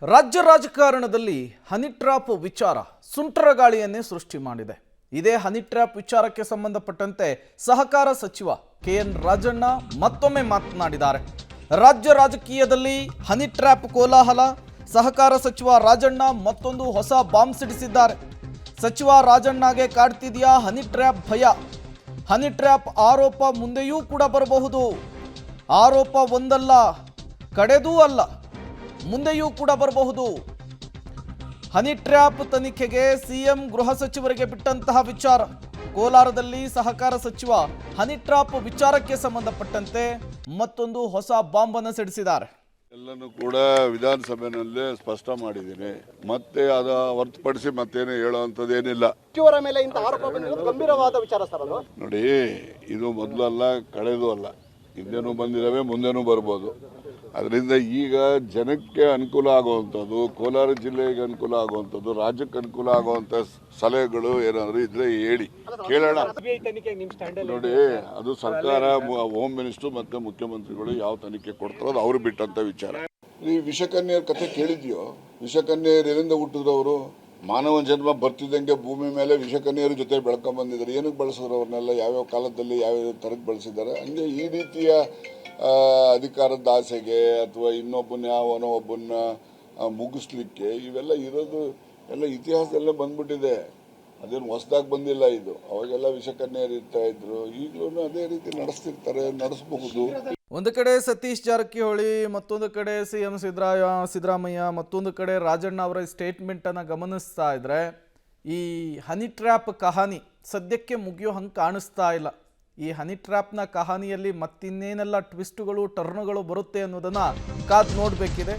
ರಾಜ್ಯ ರಾಜಕಾರಣದಲ್ಲಿ honey trap ವಿಚಾರ ಸುಂಟರ ಗಾಳಿಯನ್ನೇ ಸೃಷ್ಟಿ ಮಾಡಿದೆ. ಇದೇ ಹನಿ ಟ್ರ್ಯಾಪ್ ವಿಚಾರಕ್ಕೆ ಸಂಬಂಧಪಟ್ಟಂತೆ ಸಹಕಾರ ಸಚಿವ ಕೆಎನ್ ರಾಜಣ್ಣ ಮತ್ತೊಮ್ಮೆ ಮಾತನಾಡಿದ್ದಾರೆ. ರಾಜ್ಯ ರಾಜಕೀಯದಲ್ಲಿ ಹನಿ ಟ್ರ್ಯಾಪ್ ಕೋಲಾಹಲ, ಸಹಕಾರ ಸಚಿವ ರಾಜಣ್ಣ ಮತ್ತೊಂದು ಹೊಸ ಬಾಂಬ್ ಸಿಡಿಸಿದ್ದಾರೆ. ಸಚಿವ ರಾಜಣ್ಣಗೆ ಕಾಡ್ತಿದೆಯಾ ಹನಿ ಟ್ರ್ಯಾಪ್ ಭಯ? ಹನಿ ಟ್ರ್ಯಾಪ್ ಆರೋಪ ಮುಂದೆಯೂ ಕೂಡ ಬರಬಹುದು. ಆರೋಪ ಒಂದಲ್ಲ, ಕಡೆದೂ ಅಲ್ಲ, ಮುಂದೆಯೂ ಕೂಡ ಬರಬಹುದು. ಹನಿ ಟ್ರ್ಯಾಪ್ ತನಿಖೆಗೆ ಸಿಎಂ ಗೃಹ ಸಚಿವರಿಗೆ ಬಿಟ್ಟಂತಹ ವಿಚಾರ. ಕೋಲಾರದಲ್ಲಿ ಸಹಕಾರ ಸಚಿವ ಹನಿ ಟ್ರ್ಯಾಪ್ ವಿಚಾರಕ್ಕೆ ಸಂಬಂಧಪಟ್ಟಂತೆ ಮತ್ತೊಂದು ಹೊಸ ಬಾಂಬ್ ಅನ್ನು ಸಿಡಿಸಿದ್ದಾರೆ. ಎಲ್ಲನೂ ಕೂಡ ವಿಧಾನಸಭೆಯಲ್ಲೇ ಸ್ಪಷ್ಟ ಮಾಡಿದ್ದೀನಿ. ಮತ್ತೆ ಅದ ಹೊರತುಪಡಿಸಿ ಮತ್ತೇನು ಹೇಳುವಂಥದ್ದೇನಿಲ್ಲ. ಸಚಿವರ ಮೇಲೆ ಇಂಥ ಆರೋಪ ಬಂದಿರೋದು ಗಂಭೀರವಾದ ವಿಚಾರ ಸರ್. ಅದು ನೋಡಿ, ಇದು ಮೊದಲಲ್ಲ, ಕಳೆದು ಅಲ್ಲ, ಹಿಂದೆನೂ ಬಂದಿದ್ದಾವೆ, ಮುಂದೆನೂ ಬರ್ಬೋದು. ಅದರಿಂದ ಈಗ ಜನಕ್ಕೆ ಅನುಕೂಲ ಆಗುವಂಥದ್ದು, ಕೋಲಾರ ಜಿಲ್ಲೆಗೆ ಅನುಕೂಲ ಆಗುವಂಥದ್ದು, ರಾಜ್ಯಕ್ಕೆ ಅನುಕೂಲ ಆಗುವಂಥ ಸಲಹೆಗಳು ಏನಾದರೂ ಇದ್ರೆ ಹೇಳಿ, ಕೇಳೋಣ. ನೋಡಿ, ಅದು ಸರ್ಕಾರ, ಹೋಮ್ ಮಿನಿಸ್ಟರ್ ಮತ್ತೆ ಮುಖ್ಯಮಂತ್ರಿಗಳು ಯಾವ ತನಿಖೆ ಕೊಡ್ತಾರೋ ಅದು ಅವ್ರು ಬಿಟ್ಟಂತ ವಿಚಾರ. ಈ ವಿಷಕನ್ಯರ ಕಥೆ ಕೇಳಿದ್ಯೋ? ವಿಷಕನ್ಯರು ಎಲ್ಲಿಂದ ಹುಟ್ಟಿದ್ರು? ಅವರು ಮಾನವ ಜನ್ಮ ಬರ್ತಿದ್ದಂಗೆ ಭೂಮಿ ಮೇಲೆ ವಿಷಕನ್ಯರ ಜೊತೆ ಬೆಳ್ಕೊಂಡ್ ಬಂದಿದ್ದಾರೆ. ಏನಕ್ಕೆ ಬಳಸಿದ್ರು ಅವ್ರನ್ನೆಲ್ಲ? ಯಾವ್ಯಾವ ಕಾಲದಲ್ಲಿ ಯಾವ್ಯಾವ ಥರಕ್ಕೆ ಬಳಸಿದ್ದಾರೆ? ಹಂಗೆ ಈ ರೀತಿಯ ಅಧಿಕಾರದ ಆಸೆಗೆ ಅಥವಾ ಇನ್ನೊಬ್ಬನ ಯಾವನೋ ಒಬ್ಬನ್ನ ಮುಗಿಸ್ಲಿಕ್ಕೆ ಇವೆಲ್ಲ ಇರೋದು ಎಲ್ಲ ಇತಿಹಾಸದಲ್ಲೇ ಬಂದ್ಬಿಟ್ಟಿದೆ. ಅದೇನು ಹೊಸದಾಗಿ ಬಂದಿಲ್ಲ. ಇದು ಅವಾಗೆಲ್ಲ ವಿಷಕನ್ಯರು ಇರ್ತಾ ಇದ್ರು, ಈಗಲೂ ಅದೇ ರೀತಿ ನಡೆಸ್ತಿರ್ತಾರೆ, ನಡೆಸಬಹುದು. ಒಂದು ಕಡೆ ಸತೀಶ್ ಜಾರಕಿಹೊಳಿ, ಮತ್ತೊಂದು ಕಡೆ ಸಿಎಂ ಸಿದ್ದರಾಮಯ್ಯ, ಮತ್ತೊಂದು ಕಡೆ ರಾಜಣ್ಣ ಅವರ ಸ್ಟೇಟ್ಮೆಂಟ್ ಅನ್ನು ಗಮನಿಸ್ತಾ ಇದ್ರೆ ಈ ಹನಿ ಟ್ರ್ಯಾಪ್ ಕಹಾನಿ ಸದ್ಯಕ್ಕೆ ಮುಗಿಯೋ ಹಂಗೆ ಕಾಣಿಸ್ತಾ ಇಲ್ಲ. ಈ ಹನಿ ಟ್ರ್ಯಾಪ್ನ ಕಹಾನಿಯಲ್ಲಿ ಮತ್ತಿನ್ನೇನೆಲ್ಲ ಟ್ವಿಸ್ಟ್ಗಳು, ಟರ್ನ್ಗಳು ಬರುತ್ತೆ ಅನ್ನೋದನ್ನ ಕಾದು ನೋಡಬೇಕಿದೆ.